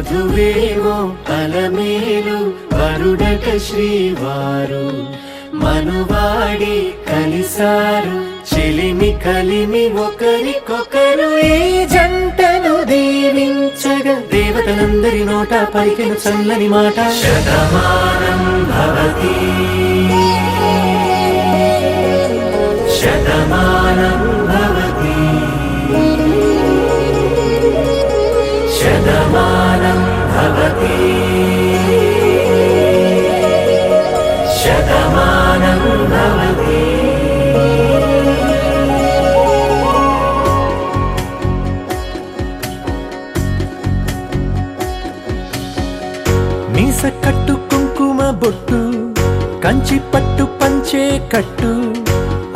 వధువేమో అలమేలు వరుడట శ్రీవారు మనువాడి కలిసారు చెలిమి కలిమి ఒకరికొకరు ఈ జంటను దీవించగా దేవతలందరి నోట పలికిన చల్లని మాట శతమానం భవతి శతమానం భవతి శతమానం భవతి శతమానం భవతి మీస కట్టు కుంకుమ బొట్టు కంచి పట్టు పంచే కట్టు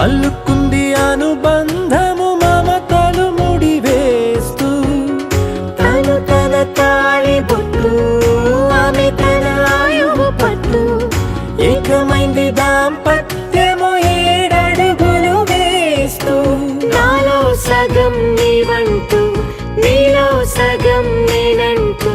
అల్లుకుంది అనుబంధము మమతలు ముడివేస్తూ తను తన తాళి బొట్టు ఆమె తన ఆయువు పట్టు ఏకమైంది దాంపత్యము 7 అడుగులు వేస్తూ నాలో సగం నీవంటూ నీలో సగం నేనంటూ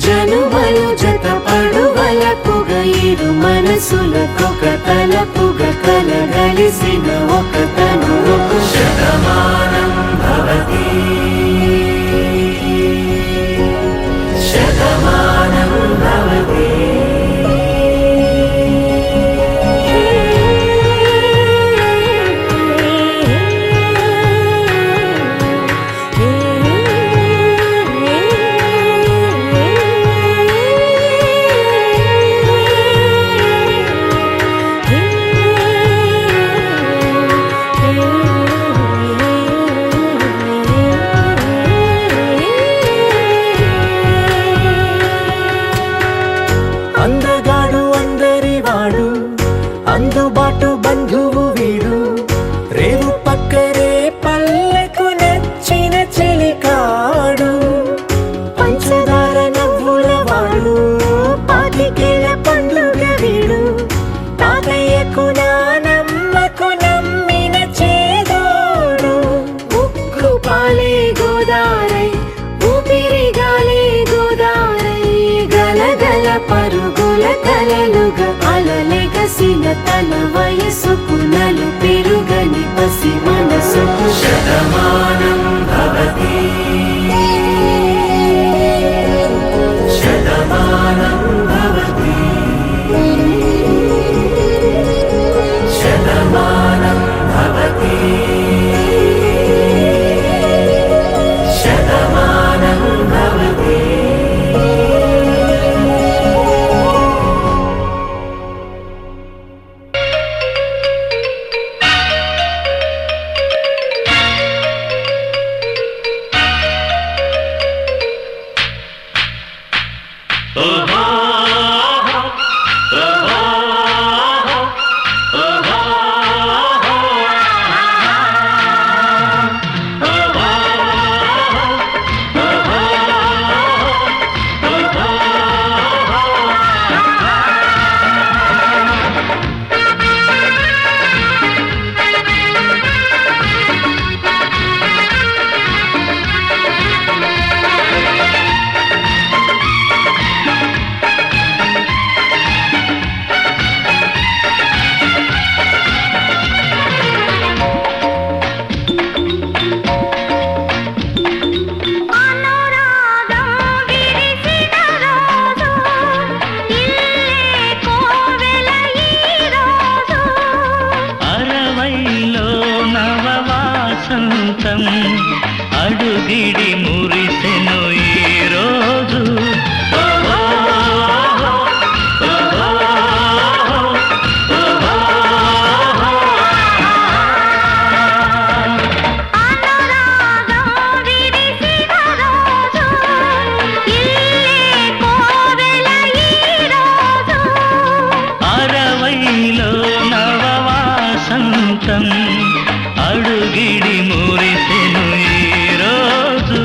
జనుమలు జతపడువలపుగ ఇరు మనసులకొక తలపుగ కలగలిసిన ఒక తను ఒక శతమానం భవతి శతమానం భవతి అందగాడు అందరివాడు అందుబాటు బంధువు వీడు రేవు పక్కరే పల్లెకు నచ్చిన చెలికాడు పంచదార నవ్వుల వాడు పాతికేల పండుగ వీడు తాతయ్యకు నానమ్మకు నమ్మిన చేదోడు ఉక్కు పాలే గోదారై ఊపిరిగాలే గోదారై గలగల పరుగుల కలలుగా అలలెగసిన తన వయసుకు నలు పెరుగని పసి మనసుకు శతమానం భవతి శతమానం భవతి శతమానం భవతి శతమానం భవతి అడుగిడి మురిసెను ఈ రోజు అరవైలో నవవాసంతం అడుగిడి మురిసెను ఈ రోజు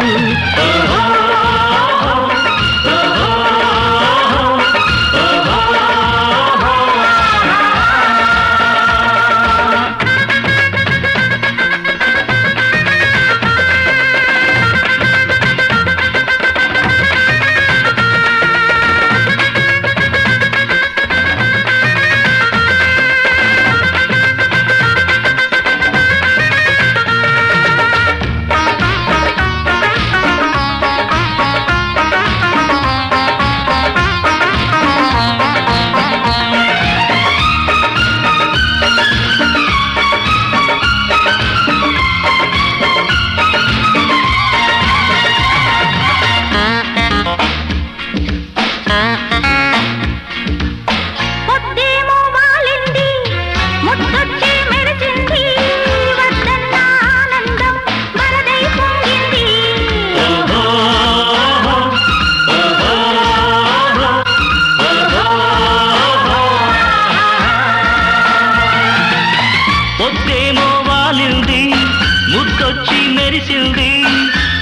మెరిసింది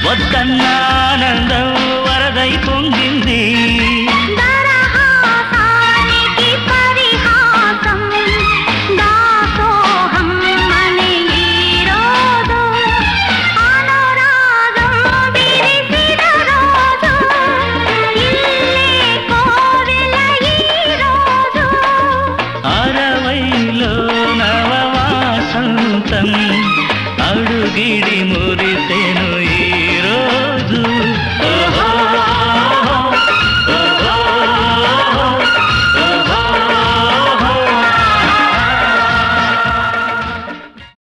వద్దన్న ఆనందం వరదై పొంగింది అడుగిడి మురిసెను ఈరోజు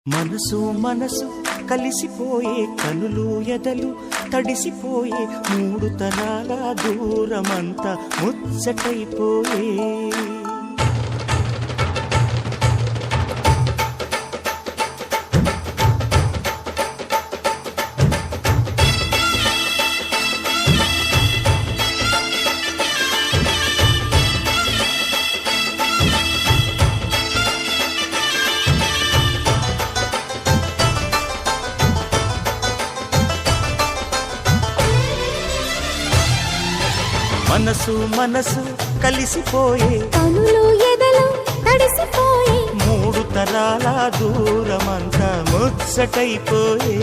మనసు మనసు కలిసిపోయే కనులు ఎదలు తడిసిపోయే మూడు తరాల దూరమంతా ముచ్చటైపోయే మనసు మనసు కలిసిపోయే కనులు ఎదలు తడిసిపోయే మూడు తరాల దూరమంతా ముచ్చటైపోయే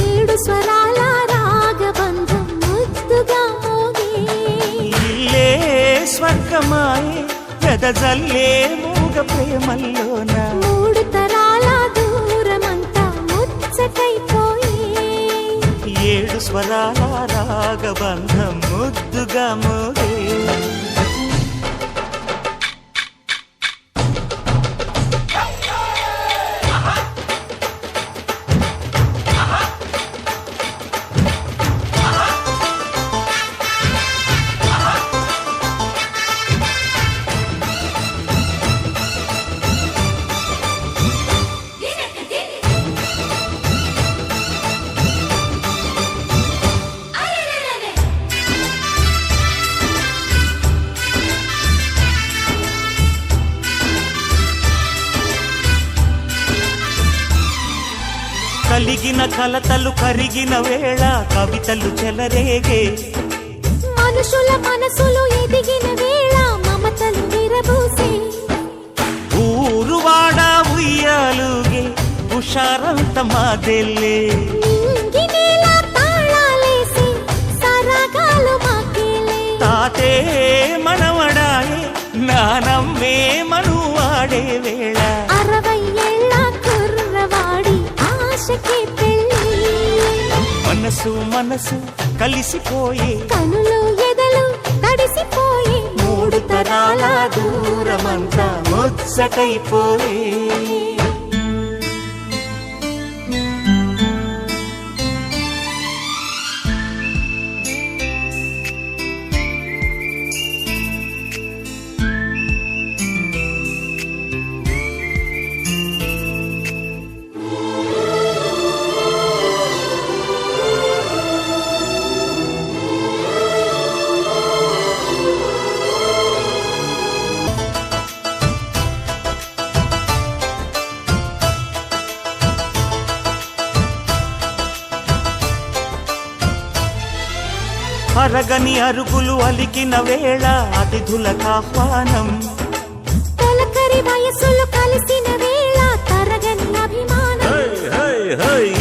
ఏడు స్వరాల రాగబంధం ముద్దుగా మోగే ఇల్లే స్వర్గమాయే వెదజల్లే మూగ ప్రేమల్లోన మూడు తరాల దూరమంతా ముచ్చటైపోయే ఏడు స్వరాల రాగబంధం ముద్దుగా మోగే కలిగిన కలతలు కరిగిన వేళ కవితలు చెలరేగే మనుషుల మనసులు ఎదిగిన వేళ మమతలు విరబూసే ఊరువాడ ఉయ్యాలుగే హుషారంత మాదెల్లే నింగినేల తాళాలేసి సరాగాలు మాకేలే తాతే మనవడాయే నానమ్మే మనువాడే వేళ 60 ఏళ్ల కుర్రవాడి ఆశకి పెళ్ళి మనసు మనసు కలిసిపోయే కనులు ఎదలు తడిసిపోయే మూడు తరాల దూరమంతా ముచ్చటైపోయే అరగని అరుగులు అలికిన వేళ అతిథులకు ఆహ్వానం తొలకరి వయసులు కలిసిన వేళ తరగని అభిమానం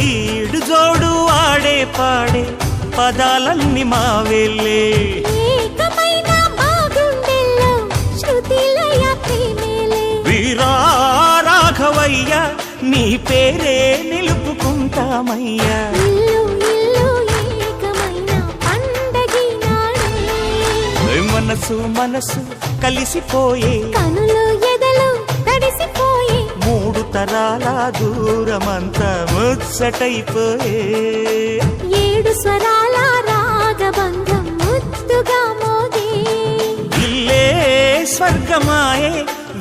ఈడు జోడు ఆడే పాడే పదాలన్నీ మావెళ్ళే ఏకమైన మా గుండెల్లో శృతిలయ ప్రేమేలే వీరా రాఘవయ్య నీ పేరే నిలుపుకుంటామయ్యా ఇల్లు ఇల్లు ఏకమైన పండగి నాడే మనసు మనసు కలిసిపోయే కనులు ఎదలు తడిసిపోయే మూడు తరాల దూరమంతా ముచ్చటైపోయే ఏడు స్వరాల రాగబంధం ముద్దుగా మోగే ఇల్లే స్వర్గమాయే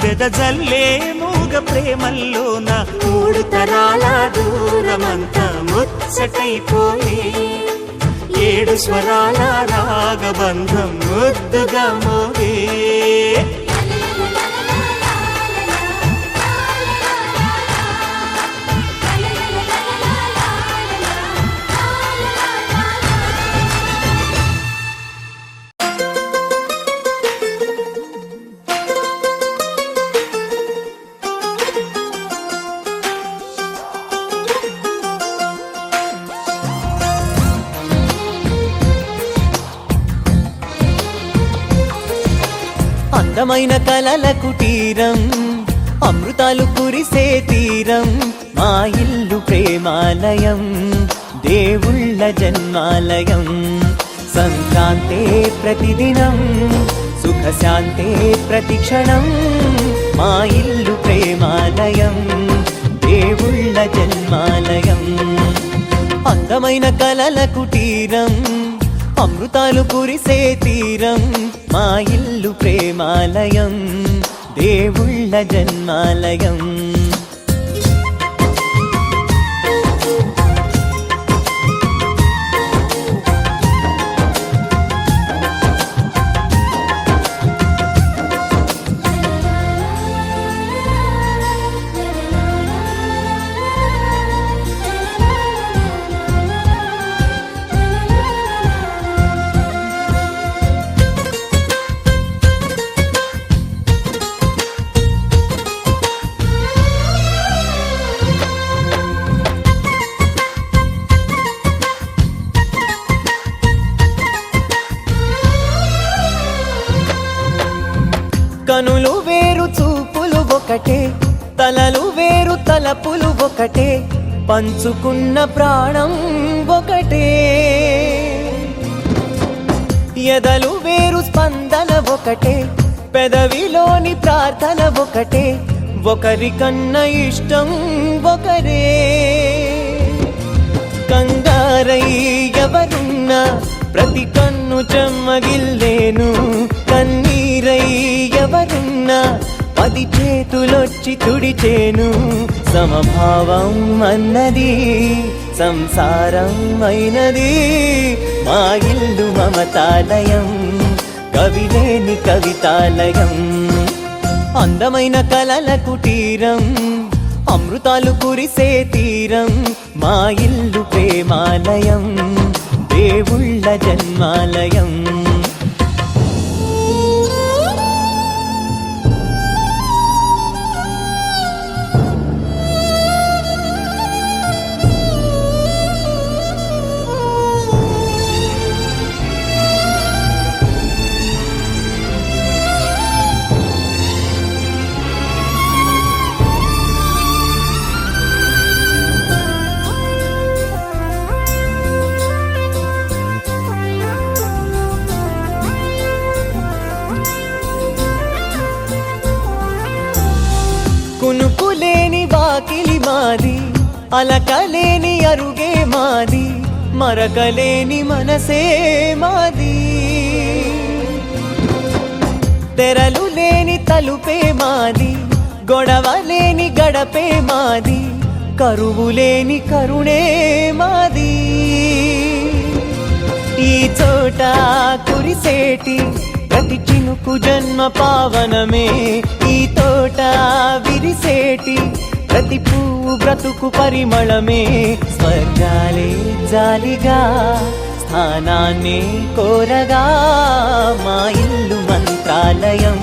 వెదజల్లే మూగ ప్రేమల్లోన మూడు తరాల దూరమంతా ముచ్చటైపోయే ఏడు స్వరాల రాగబంధం ముద్దుగా మోగే అందమైన కలల కుటీరం, అమృతాలు కురిసే తీరం, మా ఇల్లు ప్రేమాలయం, దేవుళ్ళ జన్మాలయం. సంక్రాంతే ప్రతిదినం, సుఖశాంతే ప్రతిక్షణం, మా ఇల్లు ప్రేమాలయం, దేవుళ్ళ జన్మాలయం. అందమైన కలల కుటీరం, అమృతాలు కురిసే తీరం, మా ఇల్లు ప్రేమాలయం, దేవుళ్ళ జన్మాలయం. కనులు వేరు చూపులు ఒకటే, తలలు వేరు తలపులు ఒకటే, పంచుకున్న ప్రాణం ఒకటే. ఎదలు వేరు స్పందన ఒకటే, పెదవిలోని ప్రార్థన ఒకటే, ఒకరికన్నా ఇష్టం ఒకరే. కంగారై ఎవరున్నా ప్రతి కన్ను చెమ్మగిల్లేను, కన్నీరై ఎవరున్నా 10 చేతులొచ్చి తుడిచేను. సమభావం అన్నది సంసారం అయినది, మా ఇల్లు మమతాలయం, కవిలేని కవితాలయం. అందమైన కలల కుటీరం, అమృతాలు కురిసే తీరం, మా ఇల్లు ప్రేమాలయం, దేవుళ్ళ జన్మాలయం. కునుకులేని వాకిలి మాది, అలకలేని అరుగే మాది, మరకలేని మనసే మాది. తెరలు లేని తలుపే మాది, గొడవ లేని గడపే మాది, కరువు లేని కరుణే మాది. ఈ చోట కురిసేటి ప్రతి చినుకు జన్మ పావనమే, ఈ తోట విరిసేటి ప్రతి పువ్వు బ్రతుకు పరిమళమే. స్వర్గాలే జాలిగా స్థానాన్ని కోరగా, మా ఇల్లు మంత్రాలయం,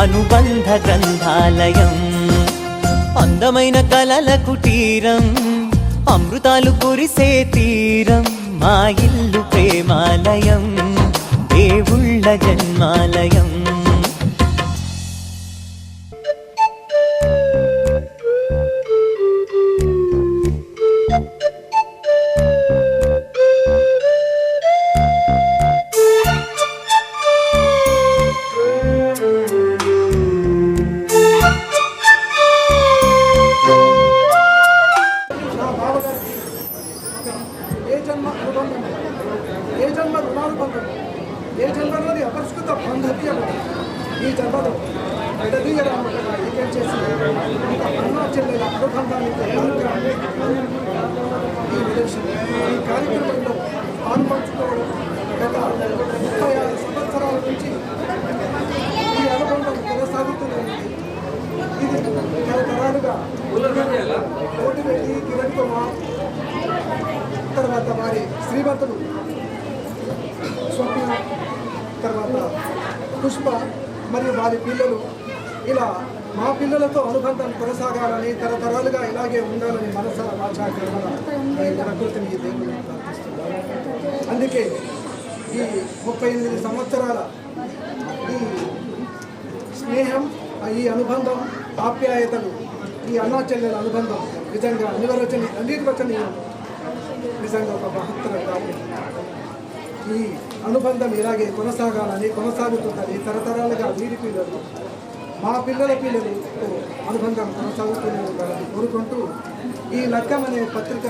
అనుబంధ గ్రంథాలయం. అందమైన కలల కుటీరం, అమృతాలు కురిసే తీరం, మా ఇల్లు ప్రేమాలయం, దేవుళ్ళ జన్మాలయం. ఏ జన్మ రుణానుబంధం, ఏ జన్మలోని అపరిష్కృత బాంధవ్యము ఈ జన్మలో విడదీయరామగా ఏకేం చేసి అన్నా చెల్లెల అనుబంధానికి ఈ విదేశం ఈ కార్యక్రమంలో పాల్పంచుకోవడం గత 36 సంవత్సరాల నుంచి ఈ అనుబంధం కొనసాగుతున్నది. ఇది తరతరాలుగా కోటిరెడ్డి కిరణ్ కుమార్, తర్వాత వారి శ్రీమంతులు స్వప్న, తర్వాత పుష్ప మరియు వారి పిల్లలు, ఇలా మా పిల్లలతో అనుబంధం కొనసాగాలని, తరతరాలుగా ఇలాగే ఉండాలని మనసా వాచా కర్మల ప్రకృతిని ఈ దేవుని ప్రార్థిస్తున్నాను. అందుకే ఈ 38 సంవత్సరాల ఈ స్నేహం, ఈ అనుబంధం, ఆప్యాయతలు, ఈ అన్నా చెల్లెల అనుబంధం నిజంగా నిర్వచనీయం. నిజంగా ఒక మహత్తర కార్యం. ఈ అనుబంధం ఇలాగే కొనసాగుతుందని తరతరాలుగా వీరి పిల్లలు, మా పిల్లలతో అనుబంధం కొనసాగుతూనే ఉండాలని కోరుకుంటూ ఈ లగ్గం అనే పత్రిక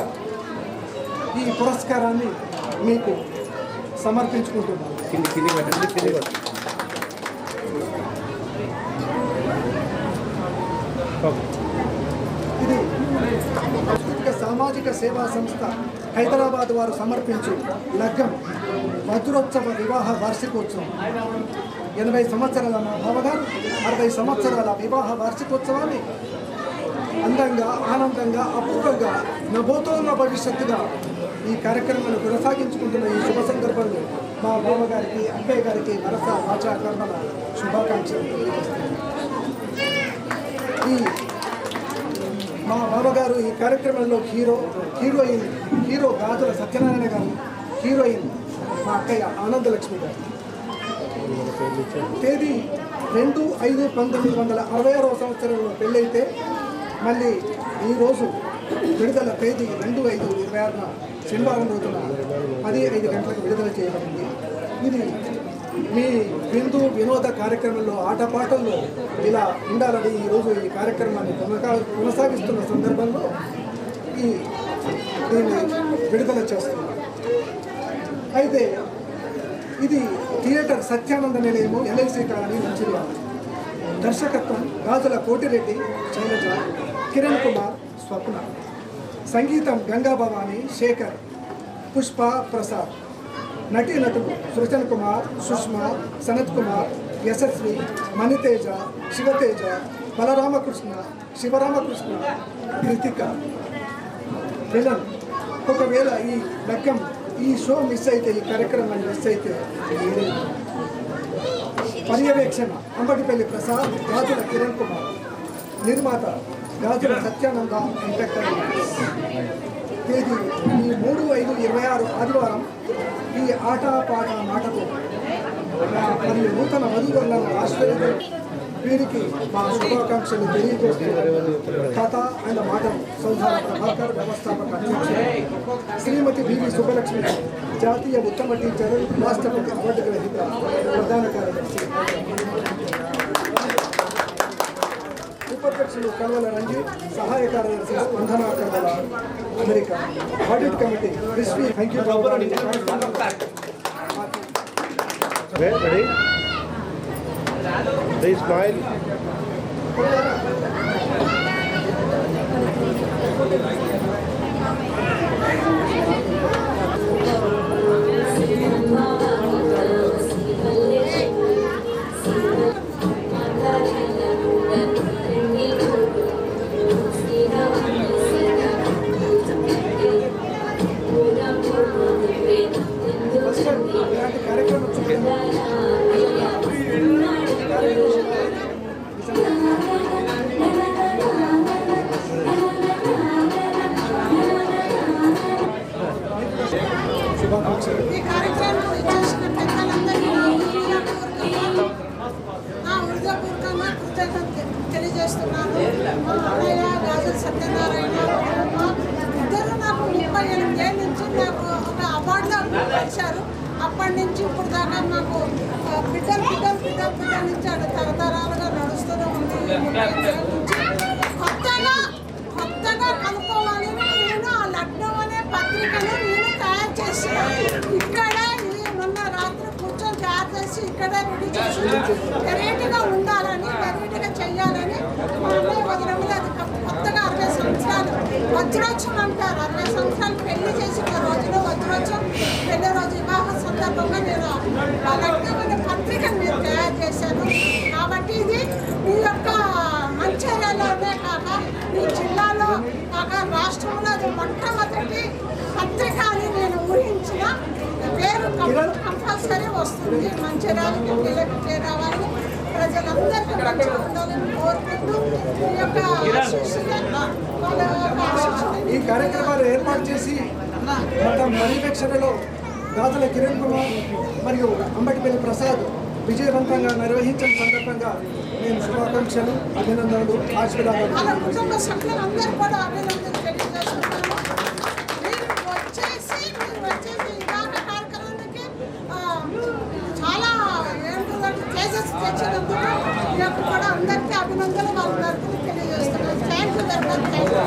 ఈ పురస్కారాన్ని మీకు సమర్పించుకుంటున్నాను. ఇది సామాజిక సేవా సంస్థ హైదరాబాద్ వారు సమర్పించు లగ్గం వజ్రోత్సవ వివాహ వార్షికోత్సవం. 80 సంవత్సరాల మా బావగారు 60 సంవత్సరాల వివాహ వార్షికోత్సవాన్ని అందంగా, ఆనందంగా, అపూర్వంగా, నభోతోన్న భవిష్యత్తుగా ఈ కార్యక్రమాన్ని కొనసాగించుకుంటున్న ఈ శుభ సందర్భంలో మా బావగారికి, అక్కయ్య గారికి మనస వాచా కర్మల శుభాకాంక్షలు తెలియజేస్తున్నాను. ఈ మా బావగారు ఈ కార్యక్రమంలో హీరో గాజుల సత్యనారాయణ గారు, హీరోయిన్ మా అక్కయ్య ఆనందలక్ష్మి గారు. తేదీ 2/5/1966వ సంవత్సరంలో పెళ్ళైతే మళ్ళీ ఈరోజు విడుదల తేదీ 2/5/26న శనివారం రోజున 10:05 గంటలకు విడుదల చేయబడింది. ఇది మీ విందు వినోద కార్యక్రమంలో ఆటపాటల్లో ఇలా ఉండాలని ఈరోజు ఈ కార్యక్రమాన్ని కొనసాగిస్తున్న సందర్భంలో దీన్ని విడుదల చేస్తున్నారు. అయితే ఇది థియేటర్ సత్యానంద నిలయము, LIC కాలనీ, మంచిర్యాల. దర్శకత్వం గాజుల కోటిరెడ్డి, శైలజ, కిరణ్ కుమార్, స్వప్న. సంగీతం గంగా భవాని, శేఖర్, పుష్ప, ప్రసాద్. నటులు సృజన్ కుమార్, సుష్మా, సనత్ కుమార్, యశస్వి, మణితేజ, శివతేజ, బలరామకృష్ణ, శివరామకృష్ణ, కృతిక. విలన్ ఒకవేళ ఈ లగ్గం ఈ షో మిస్ అయితే, ఈ కార్యక్రమాన్ని మిస్ అయితే పర్యవేక్షణ అంబటిపల్లి ప్రసాద్, గాజుల కిరణ్ కుమార్. నిర్మాత గాజుల సత్యానంద ఎంటర్టైన్మెంట్స్. తేదీ ఈ 3/5/26 ఆదివారం. ఈ ఆట పాట మాటకు మరియు నూతన వధువులను ఆశ్చర్యం వీరికి మా శుభాకాంక్షలు తెలియజేస్తున్నారు. కథ అండ్ మాటలు సంధాన ప్రభాకర్, వ్యవస్థాపక అధ్యక్షుడు. శ్రీమతి బివి సుబ్బలక్ష్మి, జాతీయ ఉత్తమ టీచర్, రాష్ట్రపతి అవార్డు గ్రహీత, ప్రధాన కార్యదర్శి. ఉపాధ్యక్షులు కల్వల రంజిత్, సహాయ కార్యదర్శి Spandana Kalvala, America. Audit committee Rishvi. Thank you. Ready? They smile. ఇలాంటి కార్యక్రమం చూడండి. ఈ కార్యక్రమం చేసిన పెద్దలందరికీ నా హృదయపూర్వకంగా కృతజ్ఞత తెలియజేస్తున్నాను. మా అన్నయ్య గాజుల సత్యనారాయణ, ఇద్దరు నాకు 38 ఏళ్ళ నుంచి నాకు ఒక అవార్డులో ఇచ్చారు. అప్పటి నుంచి ఇప్పుడు దాకా మాకు బిడ్డల నుంచి అది తరతరాలుగా నడుస్తూనే ఉంది. 38 ఏళ్ళ నుంచి కొత్తగా కనుక్కోవాలి. నేను ఆ లగ్నం అనే పత్రికను నేను తయారు చేస్తున్నాను. ఇక్కడే మొన్న రాత్రి కూర్చొని తయారు చేసి ఇక్కడే రెడీ చేసి వెరైటీగా ఉండాలని, వెరైటీగా చెయ్యాలని మా అన్నయ్య వదినములు అది కొత్తగా 60 సంవత్సరాలు వజ్రోత్సవం అంటారు. 60 సంవత్సరాలు పెళ్లి చేసిన రోజులో వజ్రోత్సవం పెళ్లి రోజు వివాహ సందర్భంగా నేను ఆ లగ్నం అనే పత్రికను నేను తయారు చేశాను. కాబట్టి ఇది మీ యొక్క మంచిర్యాలలోనే కాక ఈ జిల్లాలో కాక రాష్ట్రంలో అది మొట్టమొదటి పత్రిక అని నేను ఊహించిన పేరు కంపల్సరీ వస్తుంది. మంచిర్యాలకి పిల్లలకి చేరాలని, ప్రజలందరికీ మంచిగా ఉండాలని కోరుకుంటూ ఈ యొక్క ఈ కార్యక్రమాలు ఏర్పాటు చేసి మొత్తం పర్యవేక్షణలో గాజుల కిరణ్ కుమార్ మరియు అంబటిపల్లి ప్రసాద్ విజయవంతంగా నిర్వహించిన సందర్భంగా నేను శుభాకాంక్షలు, అభినందనలు, వాళ్ళ ఆశీర్వాదాలు. కుటుంబ సభ్యులందరూ కూడా అభినందనలు తెలియజేస్తున్నాను. మీరు వచ్చేసి ఇలాంటి కార్యక్రమానికి చాలా ఏంటంటే తేజస్ తెచ్చినందుకు మీకు కూడా అందరికీ అభినందనలు వాళ్ళందరికీ తెలియజేస్తున్నాను. Thank you very much. Thank you.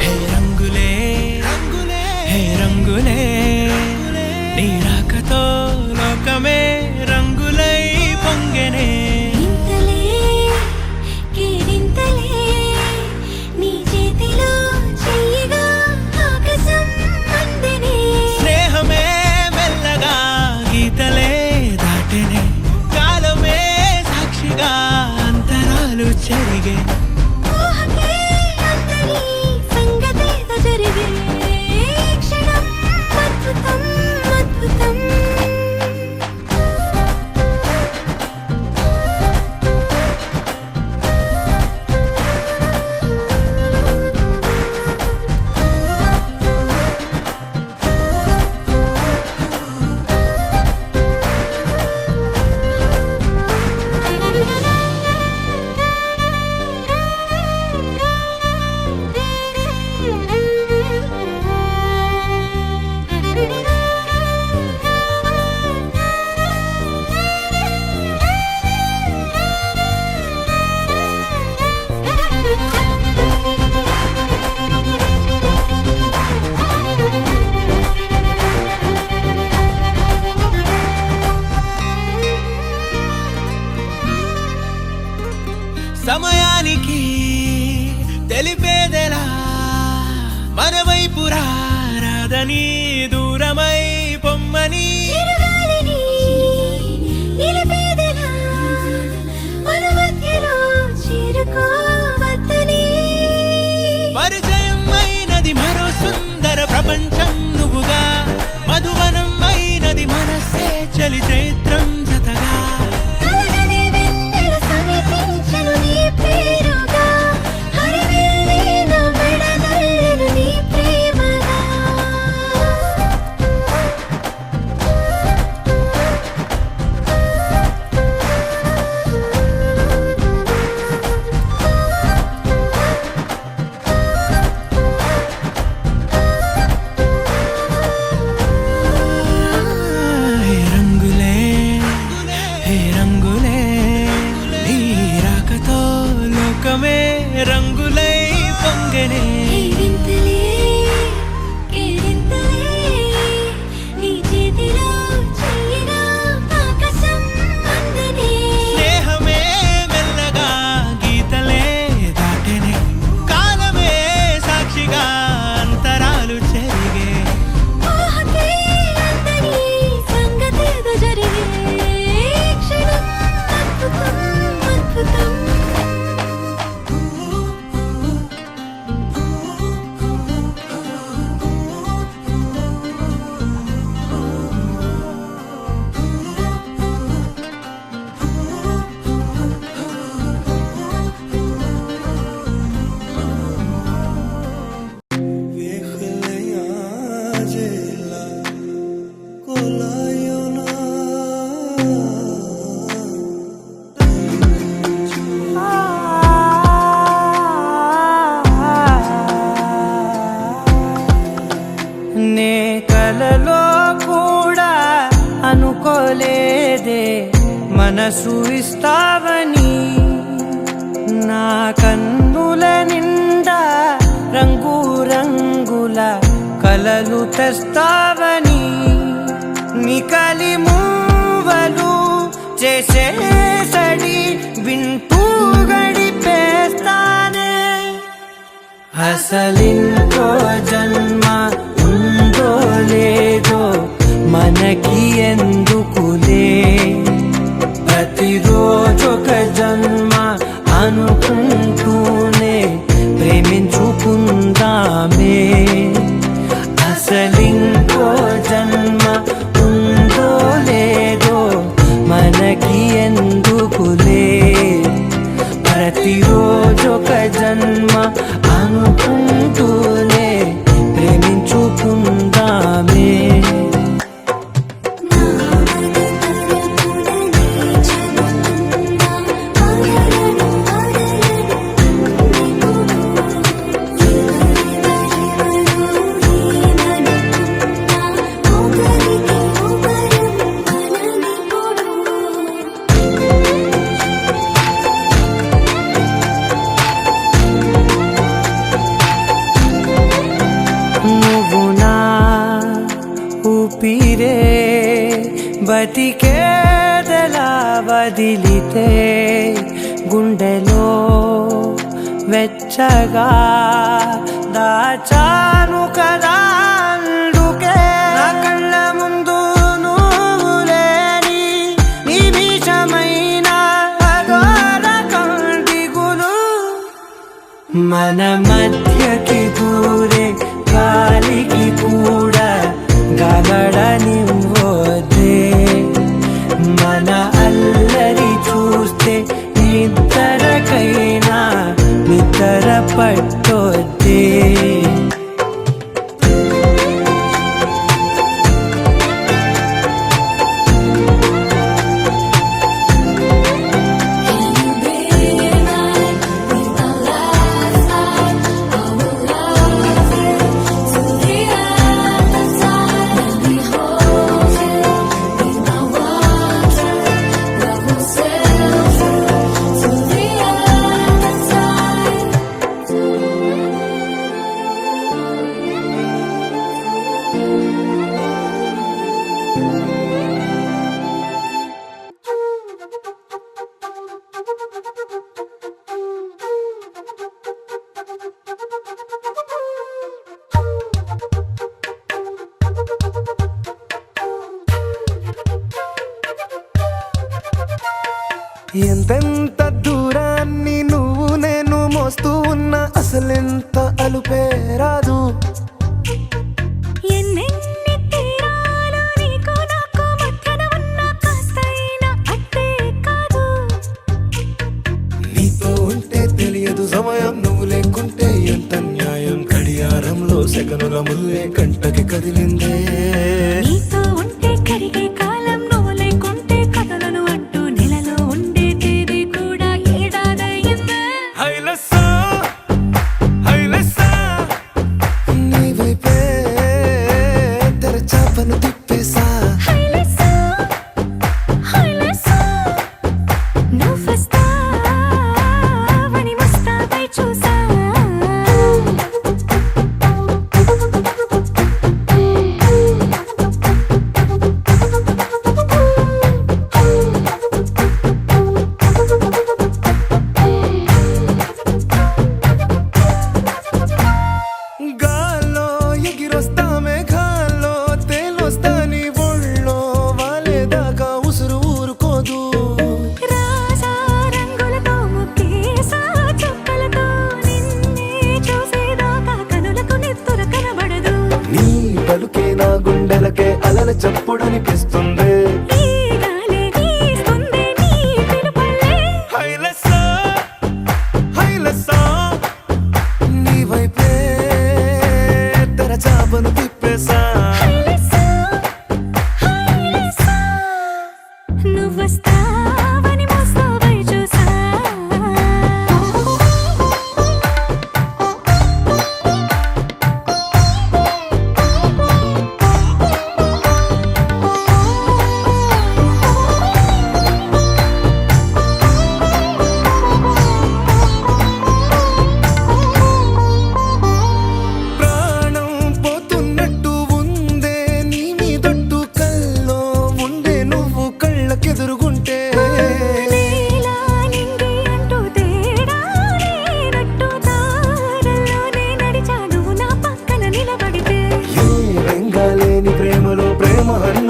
హే రంగులే హే రంగులే నీ రాకతో లోకమే రంగులై పొంగెనే. ఇంతలే కేరింతలే నీ చేతిలో చెయ్యగా ఆకాశం అందనే. స్నేహమే మెల్లగా గీతలే దాటెనే. కాలమే సాక్షిగా అంతరాలు చెరిగే. ఊహకే అందని సంగతేదో జరిగే. క్షణం అద్భుతం అద్భుతం. సమయానికి తెలిపేదెలా మన వైపు రాదని దూరమై పొమ్మని. చిరుగాలిని నిలిపేదెలా మన మధ్యలో చేరుకోవద్దని. పరిచయం అయినది మరో సుందర ప్రపంచం నువ్వుగా. మధువనం అయినది మనసే చలి చైత్రం జతగా. కలగని వెన్నెల సమీపించెను నీ పేరుగా. హరివెల్లి నా మెడదల్లెను నీ ప్రేమగా. హే రంగులే హే రంగులే నీ రాకతో లోకమే రంగులై పొంగెనే. కేరింతలే కేరింతలే నీ చేతిలో చెయ్యగా ఆకాశం అందనే. స్నేహమే మెల్లగా గీతలే దాటెనే. కాలమే సాక్షిగా అంతరాలు చెరిగే. ఊహకే అందని సంగతేదో జరిగే. క్షణం అద్భుతం అద్భుతం. నే కలలో కూడా అనుకోలేదే మనసు ఇస్తావని. నా కన్నుల నిండా రంగు రంగుల కలలు తెస్తావని. నికలి మూవలు చేసేసడి వింటూ గడిపేస్తానే. అసలింకో జన్మ ఉందో లేదో మన మనకి ఎందుకులే ప్రతిరోజొక జన్మ అనుకుంటూనే ప్రేమించుకుందామే అసలింకో జన్మ ఉందో లేదో మనకి ఎందుకులే ప్రతిరోజొక జన్మ అనుకుంటూనే ప్రేమించుకుందామే నువ్వు నా ఊపిరే బతికేదలా వదిలితే గుండెలో వెచ్చగా దాచాను కదా అందుకే నా కళ్ళ ముందు నువ్వు లేని నిమిషమైన అఘోర కంటిగులు మన మధ్యకి దూరే గాలికి కూడా గగడనివ్వదే మన అల్లరి చూస్తే నిద్రకైనా నిద్ర పట్టొద్దే ఎంతెంత దూరాన్ని నువ్వు నేను మోస్తూ ఉన్నా అసలెంత అలుపే రాదు ఎన్నెన్ని తీరాలు నీకు నాకు మధ్యన ఉన్న కాస్తైనా అట్టే కాదు నీతో ఉంటే తెలియదు సమయం నువ్వు లేకుంటే ఎంత న్యాయం గడియారంలో సెకనుల ముల్లే కంటకి కదిలిందే నీతో ఉంటే కరిగే కాలం నువ్వు లేకుంటే కథలను అంటూ నెలలో ఉండే తేదీ కూడా ఏడాదయ్యిందే హైలెస్సా హైలెస్సా నీ వైపే తెరచాపను తిప్పేసా హైలెస్సా హైలెస్సా నువ్వు వస్తావని ముస్తాబై చూసా గాల్లో ఎగిరొస్తా మేఘాల్లో తేలొస్తా నీ ఒళ్ళో వాలేదాకా ఉసురు ఊరుకోదు రాజా రంగులతో ముక్కేసా చుక్కలతో నిన్నే చూసేదాకా కనులకు నెత్తురు కనబడదు నీ పలుకే నా గుండెలకే అలల చప్పుడనిపిస్తుంది ఈ గాలి వీస్తుంది నీ పిలుపులే హైలెస్సా హైలెస్సా నీ వైపే తెరచాపను తిప్పేసా హైలెస్సా హైలెస్సా నువ్వు వస్తావని ముస్తాబై చూసా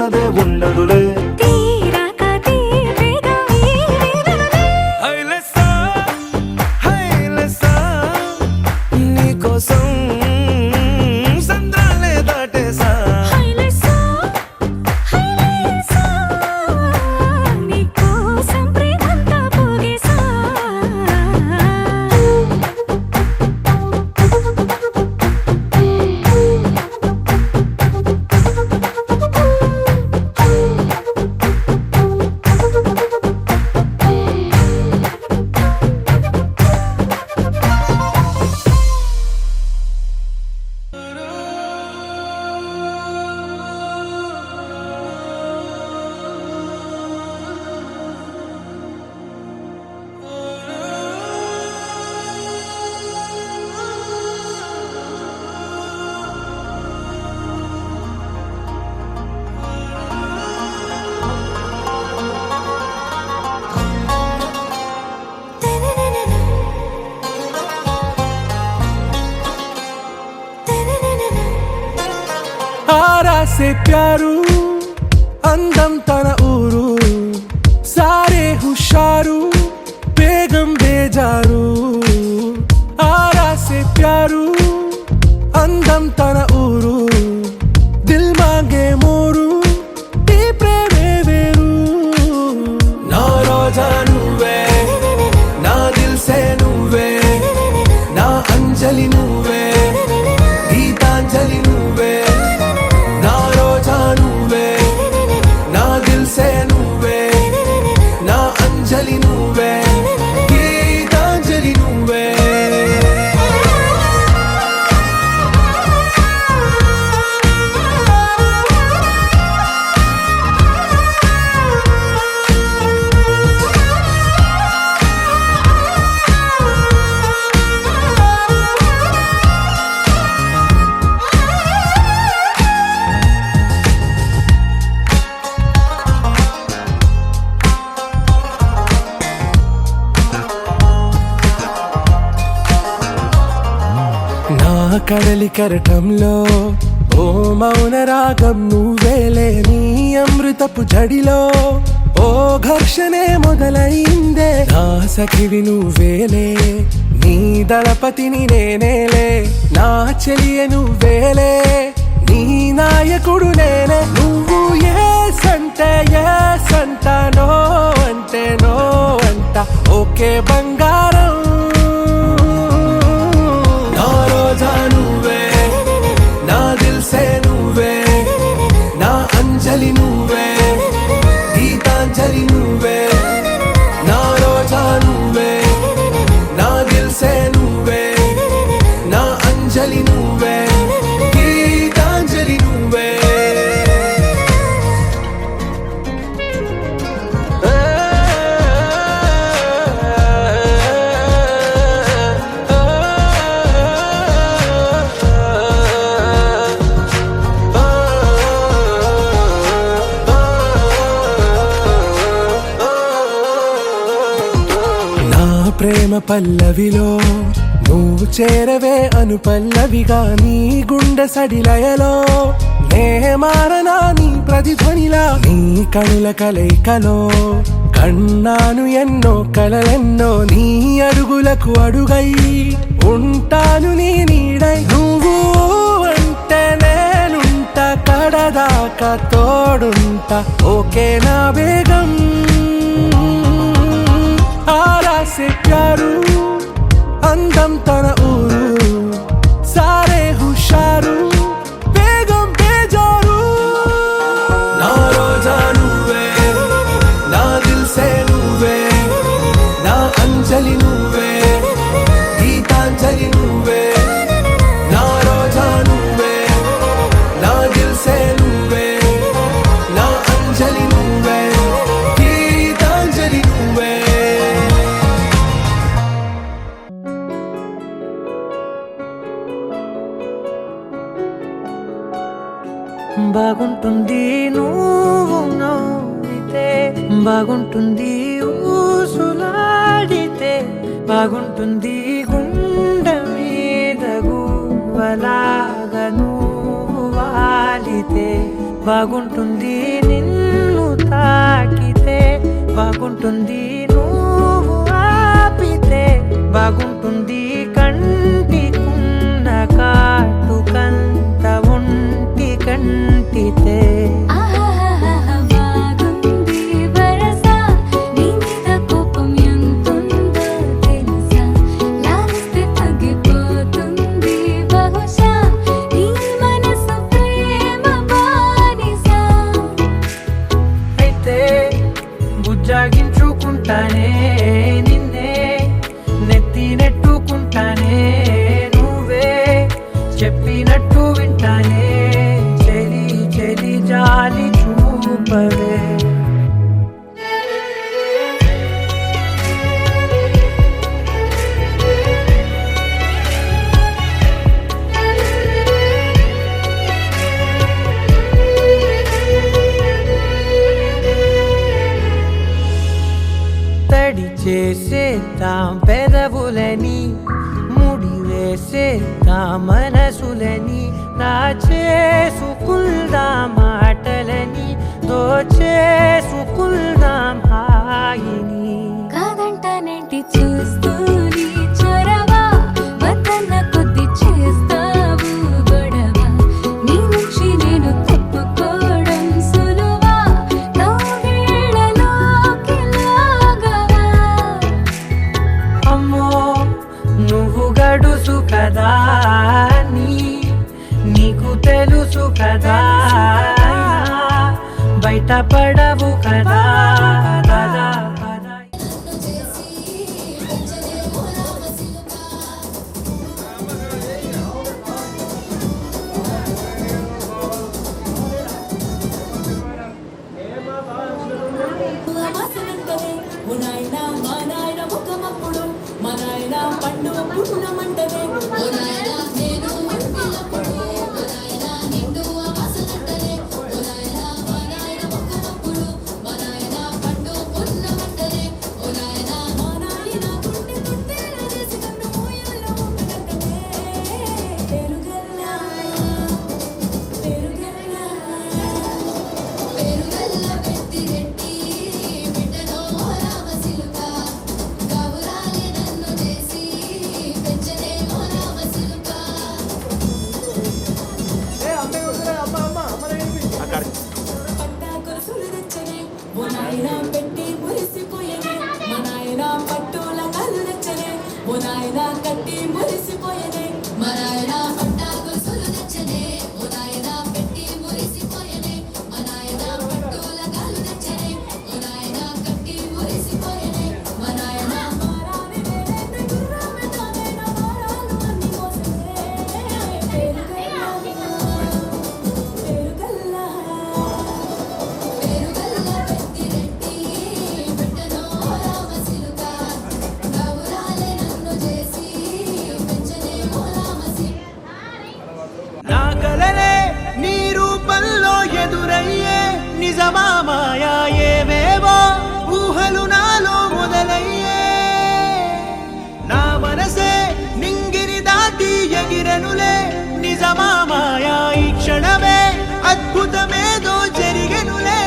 ఉన్నదే ఉండదులే. తీరాక తీపిగా ఈ వేదనలే. హైలెస్సా హైలెస్సా నీకోసం సంద్రాలే దాటేసా. హైలెస్సా, హైలెస్సా, నీకోసం ప్రేమంతా పోగేసా. आरा से प्यारू అందం తన ఊరు సారే హుషారు బేగం బేజారు. ఆరా से प्यारू అందం తన ఊరు దిల్ మాంగే మోరు ఈ ప్రేమే వేరు. నా రోజా నువ్వే నా దిల్ సే నువ్వే నా అంజలి నువ్వే గీతాంజలి నువ్వే. నా రోజా నువ్వే నా దిల్ సే నువ్వే నా అంజలి నువ్వే గీతాంజలి నువ్వే. నా కడలి కరటంలో ఓ మౌన రాగం నువ్వేలే నీ అమృతపు జడిలో ఓ ఘర్షణే మొదలైందే. నా సఖివి నువ్వేలే నీ దళపతిని నేనేలే నా చెలియ నువ్వేలే నీ నాయకుడు నేనే. నువ్వు ఏ సంటే ఏ సంట నో అంటే నో అంట ఓకే బంగారం. నా రోజా నువ్వే నా దిల్ సే నువ్వే నా అంజలి నువ్వే గీతాంజలి నువ్వే. నా రోజా నువ్వే నా దిల్ సే నువ్వే నా అంజలి నువ్వే గీతాంజలి నువ్వే. నా ప్రేమ పల్లవిలో నువ్వు చేరవే అను పల్లవిగా నీ గుండె సడిలయలో నే మారనా నీ ప్రతిధ్వనిలా. నీ కనుల కలయికలో కన్నాను ఎన్నో కలలెన్నో నీ అడుగులకు అడుగై ఉంటాను నీ నీడై. నువ్వు అంటే నేనుంట కడదాకా తోడుంటా ఓకే నా బేగం. ఆరా से प्यारू అందం తన ఊరు సారే హుషారు బేగం బేజారు. నా రోజా నువ్వే నా దిల్ సే నువ్వే నా అంజలి నువ్వే గీతాంజలి నువ్వే. నా రోజా నువ్వే నా దిల్ సే నువ్వే నా అంజలి నువ్వే గీతాంజలి నువ్వే. బాగుంటుంది నువ్వు నవ్వితే బాగుంటుంది ఊసులాడితే బాగుంటుంది గుండె మీద గువ్వలాగా నువ్వు వాలితే బాగుంటుంది నిన్ను తాకితే బాగుంటుంది నువ్వు ఆపితే బాగుంటుంది కంటికున్న కాటుకంత ఒంటి కంటితే బాగుంది వరస నీ మీద కోపం ఎంతుందో తెలుసా లాలిస్తే తగ్గిపోతుంది బహుశా నీ మనసు ప్రేమ బానిసా అయితే బుజ్జాగించుకుంటానే నిన్నే నెత్తి నెట్టుకుంటానే నువ్వే చెప్పినట్టు వింటానే చెలి చెలి జాలి చూపవే తడి చేసేద్దాం పెదవులని ముడి వేసేద్దాం మనసులని నా చేసుకుందాం మాటలని దోచేసుకుందాం హాయిని కాదంటానేంటి చూస్తూని చొరవ వద్దన్న కొద్ది చేస్తావు గొడవ నీ నుంచి నేను తప్పుకోవడం సులువా నవ్వేళ్ళలోకి లాగవా అమ్మో నువ్వు గడుసు కదా నీకు తెలుసు కదా బయట పడవు కదా పద పద వాసనంటదే ఓ నాయనా మా నాయన ముఖమప్పుడు మా నాయన పండు పున్నమంటదే ఓ నాయన నేను పిల్లప్పుడు మా నాయన నిండు వాసనంటదే ఓ నాయన మా నాయన ముఖమప్పుడు మా నాయన పండు పున్నమంటదే ఓ నాయన మా నాయన గుండె గుండెల చేసి కన్ను మోయల్లో ఉండటమే పెరుగల్లా పెరుగల్లా పెరుగల్లా పెట్టి రెట్టి బిడ్డలో రామసిలుక గౌరాలే నన్ను చేసి పెంచనే ఓ రామసిలుక పట్టా కొలుసులు తెచ్చనే ఓ నాయన పెట్టి మురిసిపోయేనే మా నాయన పట్టుల కళ్ళు తెచ్చనే ఓ నాయన కట్టి మురిసిపోయేనే మా నాయన పట్టా కొలుసులు తెచ్చనే ఓ నాయన పెట్టి మురిసిపోయేనే మా నాయన పట్టుల కళ్ళు తెచ్చనే ఓ నాయన కట్టి మురిసిపోయేనే మా నాయన మారాని నేనైతే గుర్రమే తానేన మారాలు అన్ని మోసమే పెరుగల్లా పెరుగల్లా పెట్టి రెట్టి బిడ్డలో రామసిలుక గౌరాలే నన్ను చేసి పెంచనే ఓ రామసిలుక నా కలలే నీ రూపంలో ఎదురయ్యే నిజమా మాయా ఏవేవో ఊహలు నాలో మొదలయ్యే నా మనసే నింగిని దాటి ఎగిరనులే నిజమా మాయా ఈ క్షణమే అద్భుతమేదో జరిగెనులే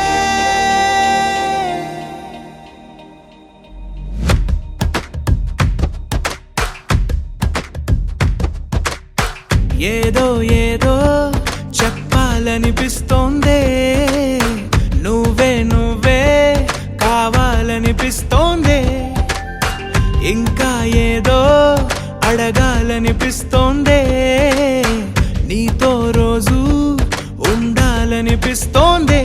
ఏదో ఏదో చెప్పాలనిపిస్తోందే నువ్వే నువ్వే కావాలనిపిస్తోందే ఇంకా ఏదో అడగాలనిపిస్తోందే నీతో రోజు ఉండాలనిపిస్తోందే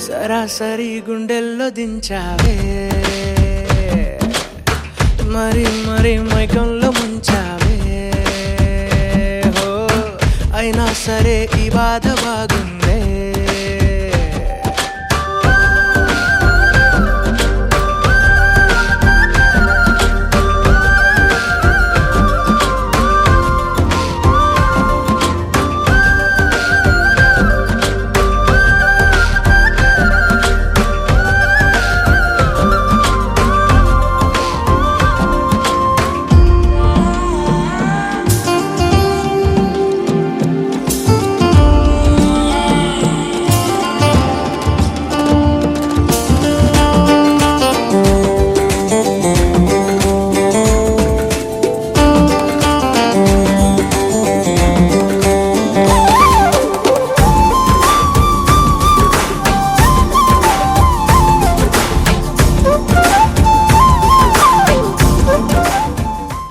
సరాసరి గుండెల్లో దించావే మరి మరి మైకంలో ముంచావే హో అయినా సరే ఈ బాధ బాగు